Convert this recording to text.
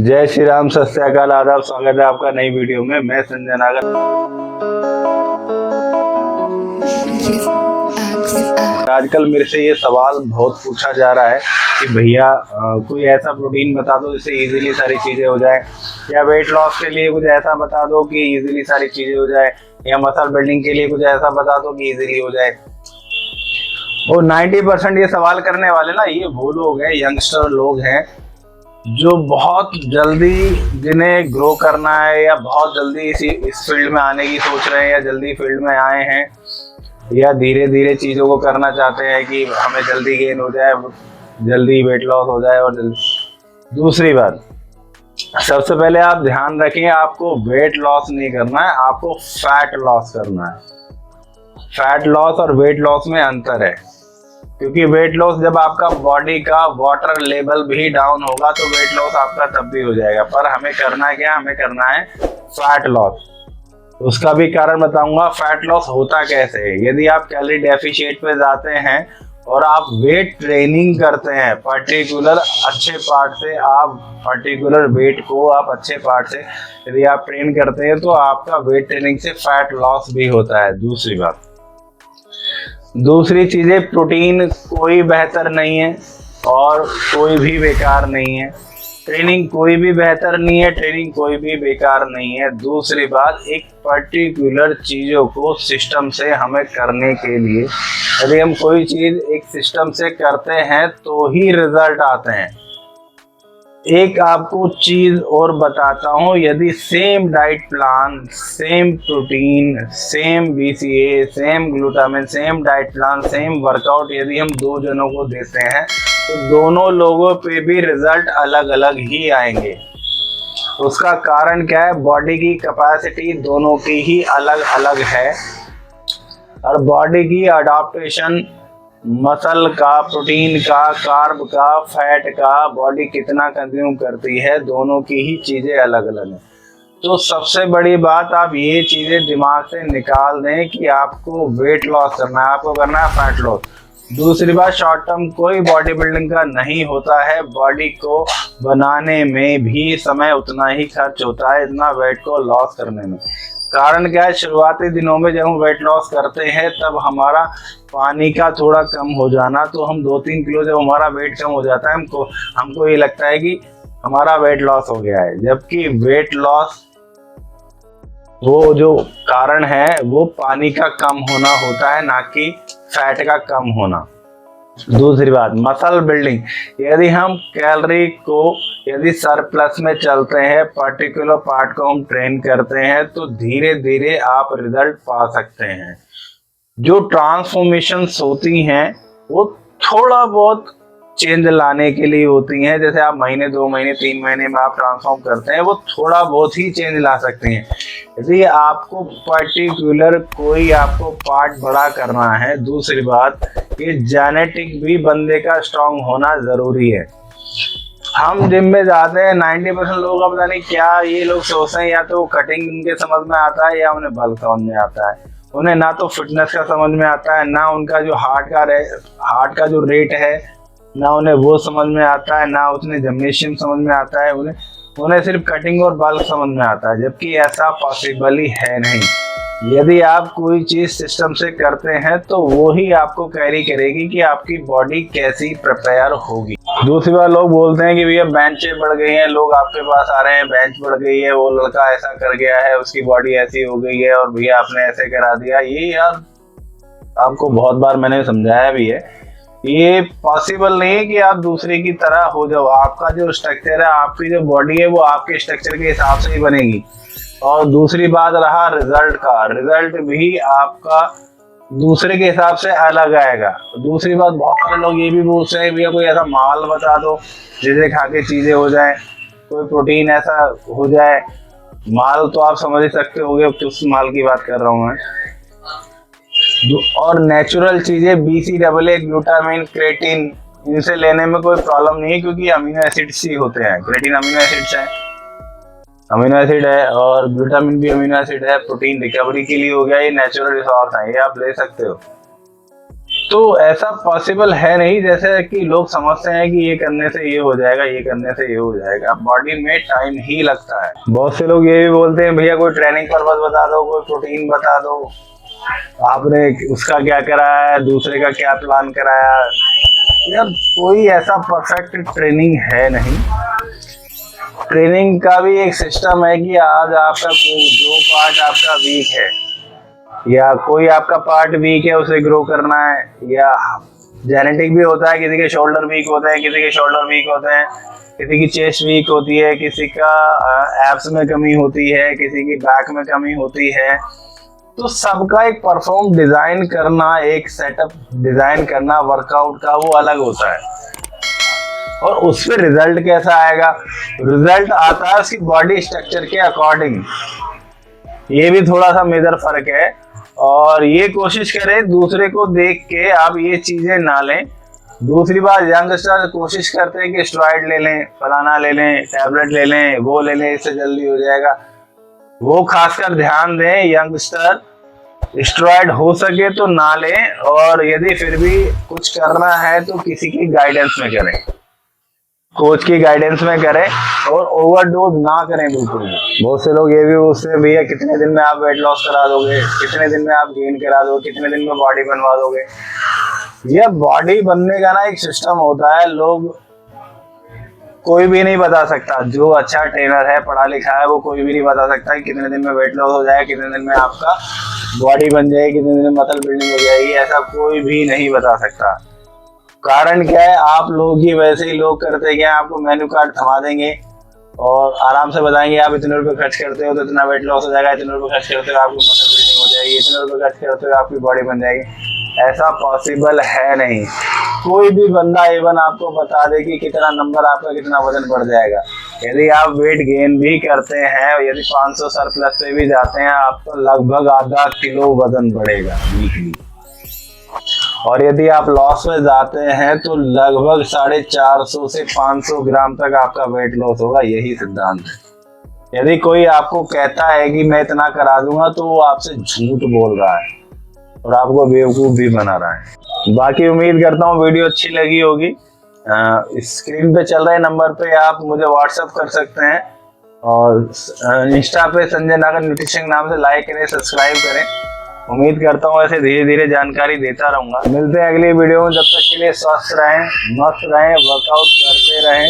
जय श्री राम, सत श्री अकाल, आदाब। स्वागत है आपका नई वीडियो में। मैं संजय नागर। आजकल मेरे से ये सवाल बहुत पूछा जा रहा है कि भैया कोई ऐसा प्रोटीन बता दो जिससे इजीली सारी चीज़ें हो जाए, या वेट लॉस के लिए कुछ ऐसा बता दो कि इजीली सारी चीज़ें हो जाए, या मसल बिल्डिंग के लिए कुछ ऐसा बता दो कि इजीली हो जाए। वो 90% ये सवाल करने वाले ना, ये वो लोग हैं, यंगस्टर लोग हैं जो बहुत जल्दी जिन्हें ग्रो करना है, या बहुत जल्दी इस फील्ड में आने की सोच रहे हैं, या जल्दी फील्ड में आए हैं, या धीरे धीरे चीज़ों को करना चाहते हैं कि हमें जल्दी गेन हो जाए, जल्दी वेट लॉस हो जाए। और जल्दी दूसरी बात, सबसे पहले आप ध्यान रखें, आपको वेट लॉस नहीं करना है, आपको फैट लॉस करना है। फैट लॉस और वेट लॉस में अंतर है, क्योंकि वेट लॉस जब आपका बॉडी का वाटर लेवल भी डाउन होगा तो वेट लॉस आपका तब भी हो जाएगा। पर हमें करना है क्या? हमें करना है फैट लॉस। उसका भी कारण बताऊंगा। फैट लॉस होता कैसे है। यदि आप कैलोरी डेफिशिएट पे जाते हैं और आप वेट ट्रेनिंग करते हैं, पर्टिकुलर अच्छे पार्ट से, आप पर्टिकुलर वेट को आप अच्छे पार्ट से यदि आप ट्रेन करते हैं तो आपका वेट ट्रेनिंग से फैट लॉस भी होता है। दूसरी चीज़ें, प्रोटीन कोई बेहतर नहीं है और कोई भी बेकार नहीं है। ट्रेनिंग कोई भी बेहतर नहीं है, ट्रेनिंग कोई भी बेकार नहीं है। दूसरी बात, एक पर्टिकुलर चीज़ों को सिस्टम से हमें करने के लिए, यदि हम कोई चीज़ एक सिस्टम से करते हैं तो ही रिजल्ट आते हैं। एक आपको चीज़ और बताता हूँ, यदि same diet plan, same protein, same BCA, same glutamine, same diet plan, same workout यदि हम दो जनों को देते हैं तो दोनों लोगों पे भी रिजल्ट अलग अलग ही आएंगे। उसका कारण क्या है? बॉडी की कैपेसिटी दोनों की ही अलग अलग है, और बॉडी की अडॉप्टेशन, मसल का, प्रोटीन का, कार्ब का, फैट का, बॉडी कितना कंज्यूम करती है, दोनों की ही चीज़ें अलग अलग हैं। तो सबसे बड़ी बात, आप ये चीज़ें दिमाग से निकाल दें कि आपको वेट लॉस करना है, आपको करना है फैट लॉस। दूसरी बात, शॉर्ट टर्म कोई बॉडी बिल्डिंग का नहीं होता है। बॉडी को बनाने में भी समय उतना ही खर्च होता है जितना वेट को लॉस करने में। कारण क्या है? शुरुआती दिनों में जब हम वेट लॉस करते हैं तब हमारा पानी का थोड़ा कम हो जाना, तो हम 2-3 किलो, जब हमारा वेट कम हो जाता है, हमको ये लगता है कि हमारा वेट लॉस हो गया है। जबकि वेट लॉस वो जो कारण है वो पानी का कम होना होता है, ना कि फैट का कम होना। दूसरी बात, मसल बिल्डिंग, यदि हम कैलोरी को यदि सरप्लस में चलते हैं, पर्टिकुलर पार्ट को हम ट्रेन करते हैं, तो धीरे धीरे आप रिजल्ट पा सकते हैं। जो ट्रांसफॉर्मेशंस होती हैं वो थोड़ा बहुत चेंज लाने के लिए होती हैं। जैसे आप महीने, 2 महीने, 3 महीने में आप ट्रांसफॉर्म करते हैं, वो थोड़ा बहुत ही चेंज ला सकते हैं। यदि आपको पर्टिकुलर कोई आपको पार्ट बड़ा करना है, दूसरी बात, ये जेनेटिक भी बंदे का स्ट्रांग होना ज़रूरी है। हम जिम में जाते हैं, 90% लोगों का पता नहीं क्या ये लोग सोचते हैं, या तो कटिंग उनके समझ में आता है या उन्हें बल्क समझ में आता है। उन्हें ना तो फिटनेस का समझ में आता है, ना उनका जो हार्ट का जो रेट है, ना उन्हें वो समझ में आता है, ना उन्हें जिम्नेशियम समझ में आता है। उन्हें सिर्फ कटिंग और बल्क समझ में आता है, जबकि ऐसा पॉसिबल ही है नहीं। यदि आप कोई चीज़ सिस्टम से करते हैं तो वो ही आपको कैरी करेगी कि आपकी बॉडी कैसी प्रिपेयर होगी। दूसरी बार, लोग बोलते हैं कि भैया बेंचें बढ़ गई हैं, लोग आपके पास आ रहे हैं, बेंच बढ़ गई है, वो लड़का ऐसा कर गया है, उसकी बॉडी ऐसी हो गई है, और भैया आपने ऐसे करा दिया। ये यार, आपको बहुत बार मैंने समझाया भी है, ये पॉसिबल नहीं है कि आप दूसरे की तरह हो जाओ। आपका जो स्ट्रक्चर है, आपकी जो बॉडी है, वो आपके स्ट्रक्चर के हिसाब से ही बनेगी। और दूसरी बात रहा रिजल्ट का, रिजल्ट भी आपका दूसरे के हिसाब से अलग आएगा। दूसरी बात, बहुत सारे लोग ये भी पूछते हैं भैया कोई ऐसा माल बता दो जिसे खा के चीज़ें हो जाए, कोई प्रोटीन ऐसा हो जाए। माल तो आप समझ ही सकते होंगे किस माल की बात कर रहा हूँ मैं। और नेचुरल चीज़ें, BCAA, ग्लूटामिन, क्रेटिन, इनसे लेने में कोई प्रॉब्लम नहीं है, क्योंकि अमीनो एसिड्स ही होते हैं। क्रेटिन अमीनो एसिड्स है, अमीनो एसिड है, और ग्लूटामिन भी अमीनो एसिड है। प्रोटीन रिकवरी के लिए हो गया, ये नेचुरल रिसोर्स है, ये आप ले सकते हो। तो ऐसा पॉसिबल है नहीं जैसे कि लोग समझते हैं कि ये करने से ये हो जाएगा, ये करने से ये हो जाएगा। बॉडी में टाइम ही लगता है। बहुत से लोग ये भी बोलते हैं भैया कोई ट्रेनिंग पर्पस बता दो, कोई प्रोटीन बता दो, आपने उसका क्या कराया, दूसरे का क्या प्लान कराया। यार कोई ऐसा परफेक्ट ट्रेनिंग है नहीं। ट्रेनिंग का भी एक सिस्टम है कि आज आपका जो पार्ट आपका वीक है या कोई आपका पार्ट वीक है उसे ग्रो करना है, या जेनेटिक भी होता है, किसी के शोल्डर वीक होते हैं, किसी के शोल्डर वीक होते हैं, किसी की चेस्ट वीक होती है, किसी का एब्स में कमी होती है, किसी की बैक में कमी होती है। तो सबका एक परफॉर्म डिजाइन करना, एक सेटअप डिजाइन करना वर्कआउट का वो अलग होता है। और उस पर रिजल्ट कैसा आएगा? रिजल्ट आता है उसकी बॉडी स्ट्रक्चर के अकॉर्डिंग। ये भी थोड़ा सा मेजर फर्क है। और ये कोशिश करें दूसरे को देख के आप ये चीजें ना लें। दूसरी बात, यंगस्टर कोशिश करते हैं कि स्टेरॉइड ले लें, फलाना ले लें, टैबलेट ले लें, वो ले लें, इससे जल्दी हो जाएगा। वो खासकर ध्यान दें, यंगस्टर स्टेरॉइड हो सके तो ना लें, और यदि फिर भी कुछ करना है तो किसी की गाइडेंस में करें, कोच की गाइडेंस में करें, और ओवरडोज ना करें बिल्कुल भी। बहुत से लोग ये भी पूछते हैं भैया कितने दिन में आप वेट लॉस करा दोगे, कितने दिन में आप गेन करा दोगे, कितने दिन में बॉडी बनवा दोगे। यह बॉडी बनने का ना एक सिस्टम होता है, लोग कोई भी नहीं बता सकता। जो अच्छा ट्रेनर है, पढ़ा लिखा है, वो कोई भी नहीं बता सकता कि कितने दिन में वेट लॉस हो जाए, कितने दिन में आपका बॉडी बन जाएगी, कितने दिन में मसल बिल्डिंग हो जाएगी। ऐसा कोई भी नहीं बता सकता। कारण क्या है? आप लोग ही वैसे ही लोग करते क्या, आपको मेन्यू कार्ड थमा देंगे और आराम से बताएंगे आप इतने रुपए खर्च करते हो तो इतना वेट लॉस हो जाएगा, इतने रुपए खर्च करते हो आपकी मसल बिल्डिंग हो जाएगी, इतने रुपए खर्च करते हो आपकी बॉडी बन जाएगी। ऐसा पॉसिबल है नहीं। कोई भी बंदा इवन आपको बता दे कि कितना नंबर आपका, कितना वजन बढ़ जाएगा। यदि आप वेट गेन भी करते हैं और यदि 500 सरप्लस पे भी जाते हैं, आपका लगभग आधा किलो वजन बढ़ेगा वीकली। और यदि आप लॉस में जाते हैं तो लगभग 450 से 500 ग्राम तक आपका वेट लॉस होगा। यही सिद्धांत है। यदि कोई आपको कहता है कि मैं इतना करा दूंगा तो वो आपसे झूठ बोल रहा है और आपको बेवकूफ भी बना रहा है। बाकी उम्मीद करता हूँ वीडियो अच्छी लगी होगी। स्क्रीन पे चल रहे नंबर पे आप मुझे व्हाट्सएप कर सकते हैं, और इंस्टा पे संजय नागर न्यूट्रिशन नाम से लाइक करें, सब्सक्राइब करें। उम्मीद करता हूँ ऐसे धीरे धीरे जानकारी देता रहूंगा। मिलते हैं अगली वीडियो में। जब तक के लिए स्वस्थ रहें, मस्त रहें, वर्कआउट करते रहें।